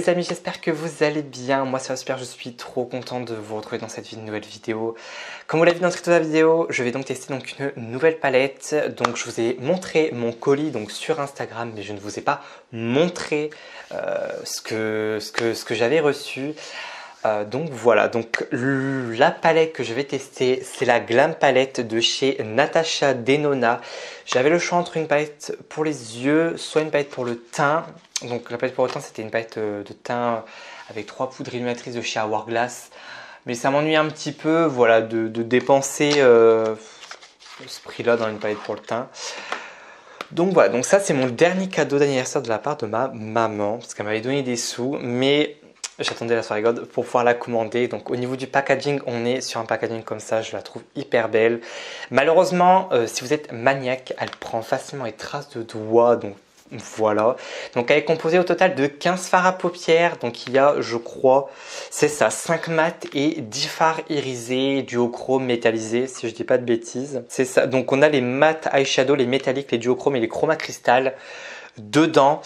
les amis, j'espère que vous allez bien. Moi ça va super, je suis trop content de vous retrouver dans cette nouvelle vidéo. Comme vous l'avez vu dans le titre de la vidéo, je vais donc tester donc une nouvelle palette. Donc je vous ai montré mon colis donc sur Instagram, mais je ne vous ai pas montré ce que j'avais reçu. Donc voilà, donc la palette que je vais tester, c'est la Glam Palette de chez Natasha Denona. J'avais le choix entre une palette pour les yeux, soit une palette pour le teint. Donc la palette pour le teint, c'était une palette de teint avec 3 poudres illuminatrices de chez Hourglass. Mais ça m'ennuie un petit peu, voilà, de dépenser ce prix-là dans une palette pour le teint. Donc voilà, donc ça c'est mon dernier cadeau d'anniversaire de la part de ma maman, parce qu'elle m'avait donné des sous, mais j'attendais la soirée God pour pouvoir la commander. Donc au niveau du packaging, on est sur un packaging comme ça, je la trouve hyper belle. Malheureusement, si vous êtes maniaque, elle prend facilement les traces de doigts, donc voilà. Donc elle est composée au total de 15 fards à paupières. Donc il y a, je crois, c'est ça, 5 mat et 10 fards irisés, duochrome métallisé, si je dis pas de bêtises. C'est ça. Donc on a les mat eyeshadow, les métalliques, les duochrome et les chroma cristal dedans.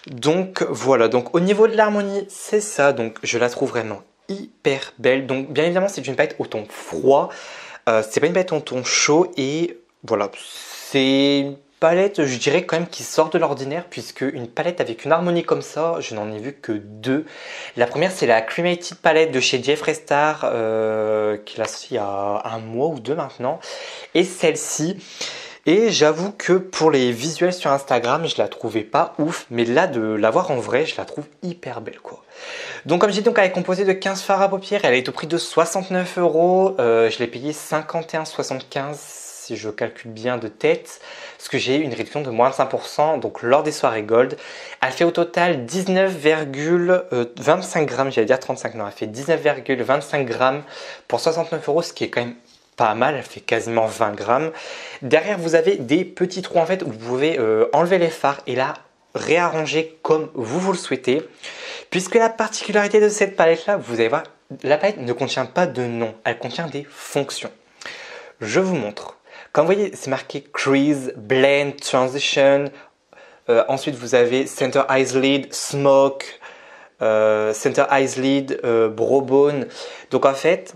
Donc voilà, donc au niveau de l'harmonie, c'est ça. Donc je la trouve vraiment hyper belle. Donc bien évidemment, c'est une palette au ton froid. C'est pas une palette au ton chaud. Et voilà, c'est une palette, je dirais quand même, qui sort de l'ordinaire, puisque une palette avec une harmonie comme ça, je n'en ai vu que deux. La première, c'est la Cremated palette de chez Jeffree Star, qui l'a sortie il y a un mois ou deux maintenant. Et celle-ci. Et j'avoue que pour les visuels sur Instagram, je la trouvais pas ouf, mais là de la voir en vrai, je la trouve hyper belle quoi. Donc comme j'ai dit, elle est composée de 15 fards à paupières, elle est au prix de 69 €. Je l'ai payé 51,75 si je calcule bien de tête, parce que j'ai eu une réduction de moins de 5% donc lors des soirées Gold. Elle fait au total 19,25 grammes, j'allais dire 35, non, elle fait 19,25 grammes pour 69 €, ce qui est quand même pas mal, elle fait quasiment 20 grammes. Derrière, vous avez des petits trous en fait où vous pouvez enlever les fards et la réarranger comme vous le souhaitez. Puisque la particularité de cette palette là, vous allez voir, la palette ne contient pas de nom, elle contient des fonctions. Je vous montre. Comme vous voyez, c'est marqué Crease, Blend, Transition. Ensuite, vous avez Center Eyes Lead, Smoke, Center Eyes Lead, Brow Bone. Donc en fait,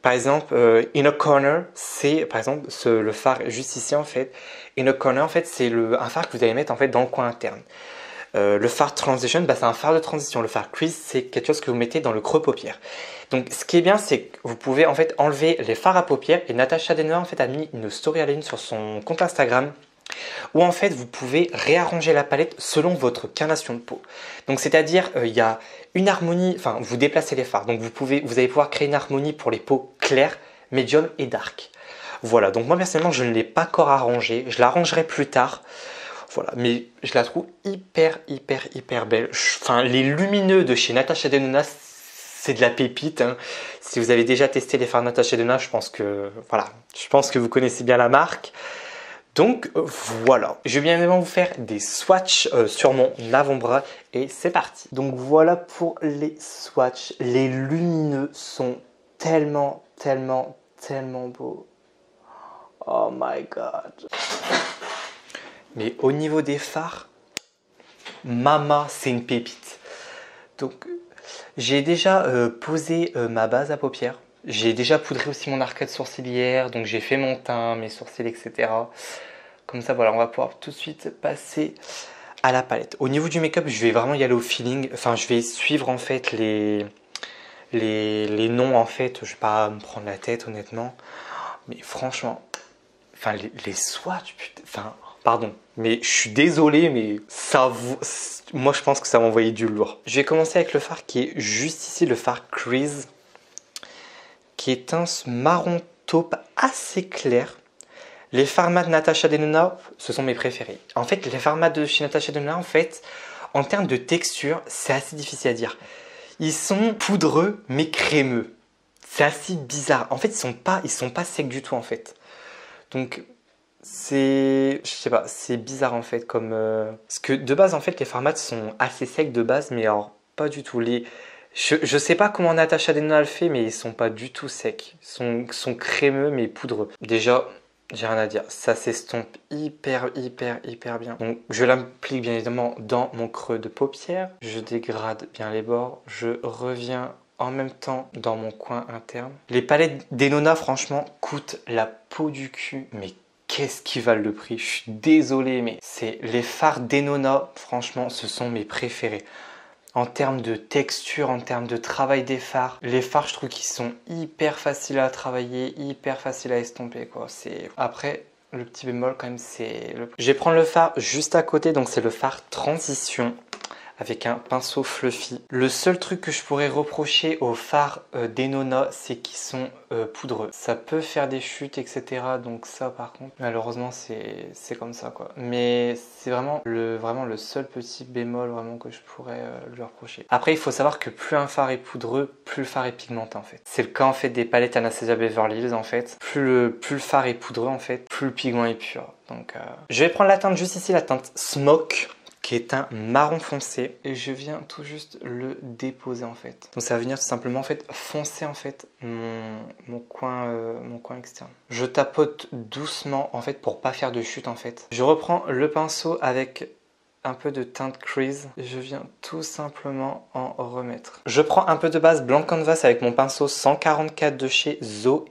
par exemple, Inner Corner, c'est par exemple le phare juste ici en fait. Inner Corner en fait, c'est un phare que vous allez mettre en fait dans le coin interne. Le phare Transition, c'est un phare de transition. Le phare Crease, c'est quelque chose que vous mettez dans le creux paupière. Donc ce qui est bien, c'est que vous pouvez en fait enlever les fards à paupières. Et Natasha Denona en fait a mis une story à la une sur son compte Instagram, où en fait vous pouvez réarranger la palette selon votre carnation de peau. Donc c'est-à-dire il y a une harmonie, enfin vous déplacez les fards, donc vous allez pouvoir créer une harmonie pour les peaux claires, médium et dark. Voilà, donc moi personnellement je ne l'ai pas encore arrangée, je l'arrangerai plus tard. Voilà, mais je la trouve hyper belle. Enfin, les lumineux de chez Natasha Denona, c'est de la pépite. Hein. Si vous avez déjà testé les fards Natasha Denona, je pense que vous connaissez bien la marque. Donc voilà, je vais bien évidemment vous faire des swatchs sur mon avant-bras et c'est parti. Donc voilà pour les swatchs. Les lumineux sont tellement beaux. Oh my god. Mais au niveau des fards, Mama, c'est une pépite. Donc j'ai déjà posé ma base à paupières. J'ai déjà poudré aussi mon arcade sourcilière, donc j'ai fait mon teint, mes sourcils, etc. Comme ça, voilà, on va pouvoir tout de suite passer à la palette. Au niveau du make-up, je vais vraiment y aller au feeling. Enfin, je vais suivre en fait les noms en fait. Je vais pas me prendre la tête honnêtement. Mais franchement, enfin les swatchs, putain, enfin, pardon. Mais je suis désolé, mais moi je pense que ça va envoyer du lourd. Je vais commencer avec le fard qui est juste ici, le fard Crease, qui est un marron taupe assez clair. Les fards mat Natasha Denona, ce sont mes préférés. En fait, les fards mat de chez Natasha Denona, en fait, en termes de texture, c'est assez difficile à dire. Ils sont poudreux mais crémeux. C'est assez bizarre. En fait, ils sont pas secs du tout en fait. Donc je sais pas, c'est bizarre en fait comme parce que de base en fait les fards mat sont assez secs de base, mais alors pas du tout. Je sais pas comment Natasha Denona le fait, mais ils sont pas du tout secs. Ils sont crémeux mais poudreux. Déjà, J'ai rien à dire, ça s'estompe hyper bien. Donc je l'applique bien évidemment dans mon creux de paupière, je dégrade bien les bords, je reviens en même temps dans mon coin interne. Les palettes d'Enona franchement coûtent la peau du cul, mais qu'est-ce qui valent le prix? Je suis désolé, mais c'est les fards d'Enona, franchement ce sont mes préférés. En termes de texture, en termes de travail des fards, les fards je trouve qu'ils sont hyper faciles à travailler, hyper faciles à estomper quoi. Après le petit bémol quand même c'est le... Je vais prendre le fard juste à côté, donc c'est le fard Transition avec un pinceau fluffy. Le seul truc que je pourrais reprocher aux fards d'Enona, c'est qu'ils sont poudreux. Ça peut faire des chutes, etc. Donc ça par contre, malheureusement c'est comme ça quoi. Mais c'est vraiment le seul petit bémol vraiment que je pourrais lui reprocher. Après il faut savoir que plus un fard est poudreux, plus le fard est pigmenté en fait. C'est le cas en fait des palettes Anastasia Beverly Hills en fait. Plus le fard est poudreux en fait, plus le pigment est pur. Donc je vais prendre la teinte juste ici, la teinte Smoke, qui est un marron foncé, et je viens tout juste le déposer en fait. Donc ça va venir tout simplement en fait foncer en fait mon coin externe. Je tapote doucement en fait pour pas faire de chute en fait. Je reprends le pinceau avec un peu de teinte crease et je viens tout simplement en remettre. Je prends un peu de base blanc canvas avec mon pinceau 144 de chez Zoeva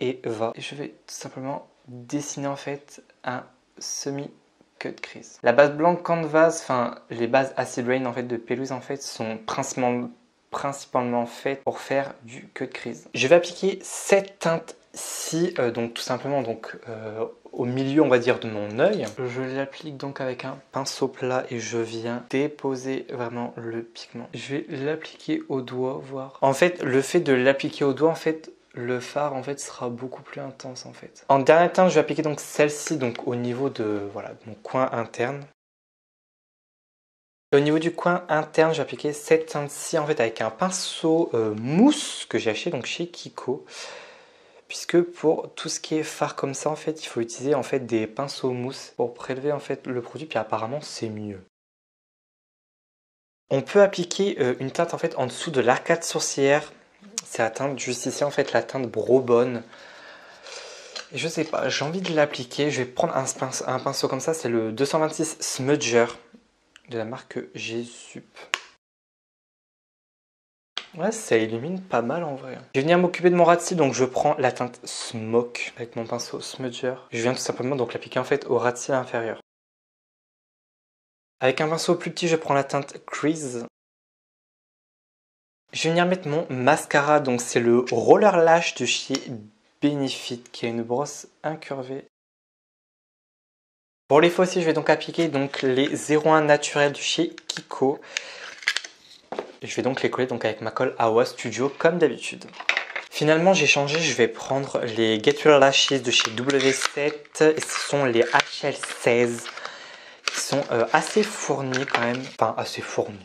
et je vais tout simplement dessiner en fait un semi cut crease. La base blanc canvas, enfin les bases acid rain en fait de Pelouse en fait sont principalement faites pour faire du cut crease. Je vais appliquer cette teinte-ci, donc tout simplement donc au milieu on va dire de mon œil. Je l'applique donc avec un pinceau plat et je viens déposer vraiment le pigment. Je vais l'appliquer au doigt, voir. En fait, le fait de l'appliquer au doigt, en fait, le fard en fait sera beaucoup plus intense en fait. En dernière teinte, je vais appliquer donc celle-ci donc au niveau de voilà de mon coin interne. Et au niveau du coin interne, je vais appliquer cette teinte-ci en fait avec un pinceau mousse que j'ai acheté donc chez Kiko. Puisque pour tout ce qui est fard comme ça en fait, il faut utiliser en fait des pinceaux mousse pour prélever en fait le produit, puis apparemment c'est mieux. On peut appliquer une teinte en fait en dessous de l'arcade sourcilière. C'est la teinte juste ici en fait, la teinte Brobonne. Et je sais pas, j'ai envie de l'appliquer. Je vais prendre un pinceau comme ça, c'est le 226 Smudger de la marque G-Sup. Ouais, ça illumine pas mal en vrai. Je vais venir m'occuper de mon ras de cils, donc je prends la teinte Smoke avec mon pinceau Smudger. Je viens tout simplement donc l'appliquer en fait au ras de cils inférieur. Avec un pinceau plus petit, je prends la teinte Crease. Je vais venir mettre mon mascara, donc c'est le Roller Lash de chez Benefit, qui a une brosse incurvée. Pour les faux cils, je vais donc appliquer donc les 01 naturels de chez Kiko. Et je vais donc les coller donc avec ma colle Awa Studio comme d'habitude. Finalement, j'ai changé, je vais prendre les Get Your Lashes de chez W7. Et ce sont les HL16 qui sont assez fournis quand même. Enfin, assez fournis.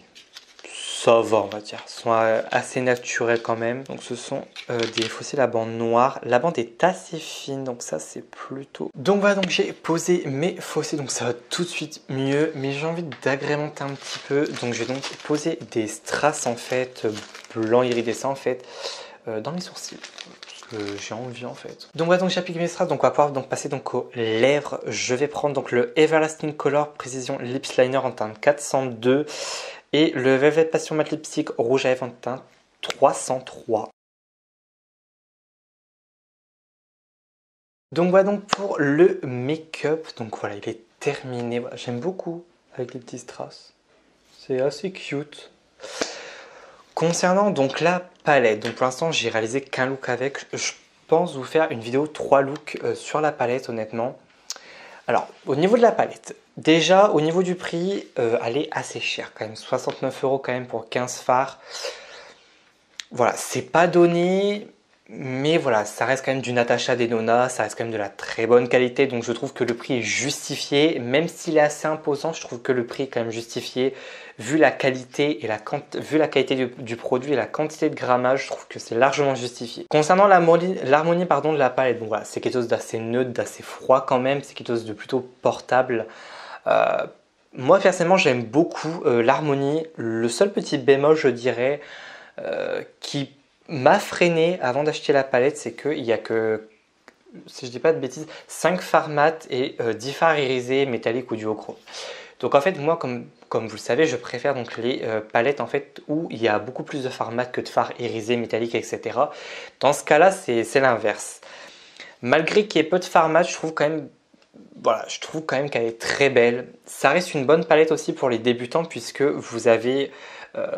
Ça va on va dire, sont assez naturels quand même. Donc ce sont des faux cils à bande noire. La bande est assez fine, donc ça c'est plutôt... Donc voilà, donc j'ai posé mes faux cils, donc ça va tout de suite mieux. Mais j'ai envie d'agrémenter un petit peu, donc je vais donc poser des strass en fait, blanc iridescent en fait, dans mes sourcils. Parce que j'ai envie en fait. Donc voilà, donc j'applique mes strass, donc on va pouvoir donc passer donc aux lèvres. Je vais prendre donc le Everlasting Color Precision Lips Liner en teinte 402. Et le Velvet Passion Matte Lipstick rouge à lèvres en teinte 303. Donc voilà donc pour le make-up. Donc voilà, il est terminé. Voilà, j'aime beaucoup avec les petits strass. C'est assez cute. Concernant donc la palette, donc pour l'instant j'ai réalisé qu'un look avec. Je pense vous faire une vidéo 3 looks sur la palette honnêtement. Alors, au niveau de la palette, déjà au niveau du prix, elle est assez chère quand même, 69 € quand même pour 15 fards. Voilà, c'est pas donné, mais voilà, ça reste quand même du Natasha Denona, ça reste quand même de la très bonne qualité, donc je trouve que le prix est justifié, même s'il est assez imposant, je trouve que le prix est quand même justifié, vu la qualité du produit et la quantité de grammage, je trouve que c'est largement justifié. Concernant l'harmonie de la palette, bon voilà, c'est quelque chose d'assez neutre, d'assez froid quand même, c'est quelque chose de plutôt portable. Moi personnellement j'aime beaucoup l'harmonie, le seul petit bémol je dirais qui m'a freiné avant d'acheter la palette, c'est qu'il n'y a que si je dis pas de bêtises, 5 fards mat et 10 fards irisés, métalliques ou duochrome. Donc en fait, moi, comme vous le savez, je préfère donc les palettes en fait où il y a beaucoup plus de fards mat que de fards irisés, métalliques, etc. Dans ce cas-là, c'est l'inverse. Malgré qu'il y ait peu de fards mat, je trouve quand même, voilà, je trouve quand même qu'elle est très belle. Ça reste une bonne palette aussi pour les débutants puisque vous avez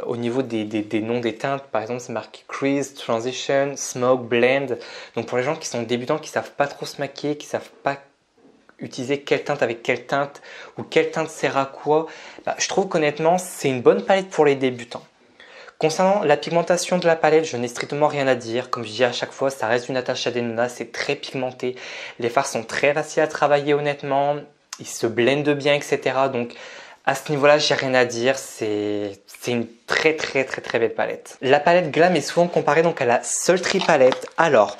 au niveau des noms des teintes, par exemple, c'est marqué Crease, Transition, Smoke, Blend. Donc pour les gens qui sont débutants, qui savent pas trop se maquiller, qui savent pas utiliser quelle teinte avec quelle teinte ou quelle teinte sert à quoi, bah, je trouve qu'honnêtement c'est une bonne palette pour les débutants. Concernant la pigmentation de la palette, je n'ai strictement rien à dire. Comme je dis à chaque fois, ça reste une Natasha Denona, c'est très pigmenté. Les fards sont très faciles à travailler honnêtement, ils se blendent bien, etc. Donc à ce niveau-là, j'ai rien à dire, c'est une très belle palette. La palette Glam est souvent comparée donc à la Sultry palette. Alors,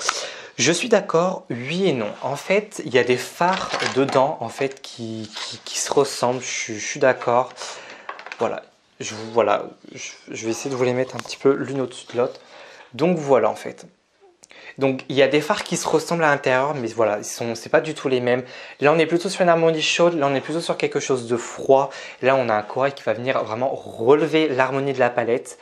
je suis d'accord, oui et non. En fait, il y a des fards dedans en fait qui se ressemblent. Je suis d'accord. Voilà. Je vais essayer de vous les mettre un petit peu l'une au-dessus de l'autre. Donc voilà en fait. Donc il y a des fards qui se ressemblent à l'intérieur, mais voilà, c'est pas du tout les mêmes. Là on est plutôt sur une harmonie chaude, là on est plutôt sur quelque chose de froid. Là on a un corail qui va venir vraiment relever l'harmonie de la palette.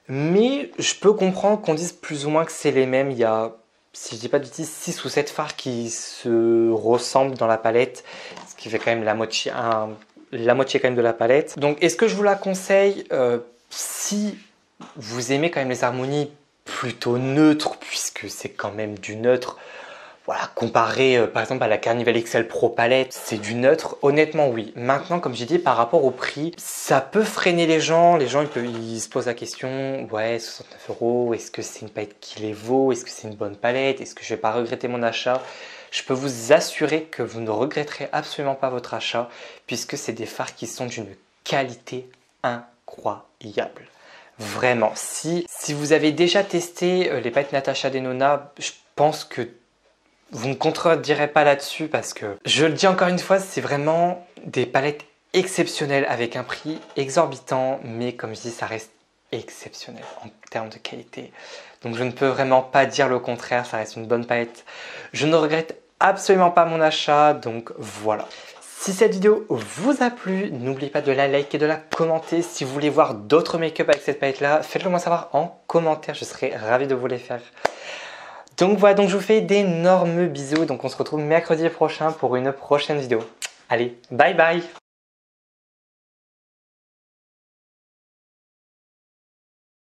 Mais je peux comprendre qu'on dise plus ou moins que c'est les mêmes. Il y a, si je dis pas de bêtises, 6 ou 7 fards qui se ressemblent dans la palette, ce qui fait quand même la moitié quand même de la palette. Donc est-ce que je vous la conseille si vous aimez quand même les harmonies plutôt neutres, puisque c'est quand même du neutre. Voilà, comparé par exemple à la Carnival XL Pro Palette, c'est du neutre. Honnêtement, oui. Maintenant, comme j'ai dit, par rapport au prix, ça peut freiner les gens. Les gens, ils se posent la question, ouais, 69 €, est-ce que c'est une palette qui les vaut? Est-ce que c'est une bonne palette? Est-ce que je vais pas regretter mon achat? Je peux vous assurer que vous ne regretterez absolument pas votre achat, puisque c'est des fards qui sont d'une qualité incroyable. Vraiment, si vous avez déjà testé les palettes Natasha Denona, je pense que vous ne contredirez pas là-dessus parce que, je le dis encore une fois, c'est vraiment des palettes exceptionnelles avec un prix exorbitant, mais comme je dis, ça reste exceptionnel en termes de qualité. Donc je ne peux vraiment pas dire le contraire, ça reste une bonne palette. Je ne regrette absolument pas mon achat, donc voilà. Si cette vidéo vous a plu, n'oubliez pas de la liker et de la commenter. Si vous voulez voir d'autres make-up avec cette palette-là, faites-le moi savoir en commentaire, je serai ravi de vous les faire. Donc voilà, donc je vous fais d'énormes bisous. Donc on se retrouve mercredi prochain pour une prochaine vidéo. Allez, bye bye!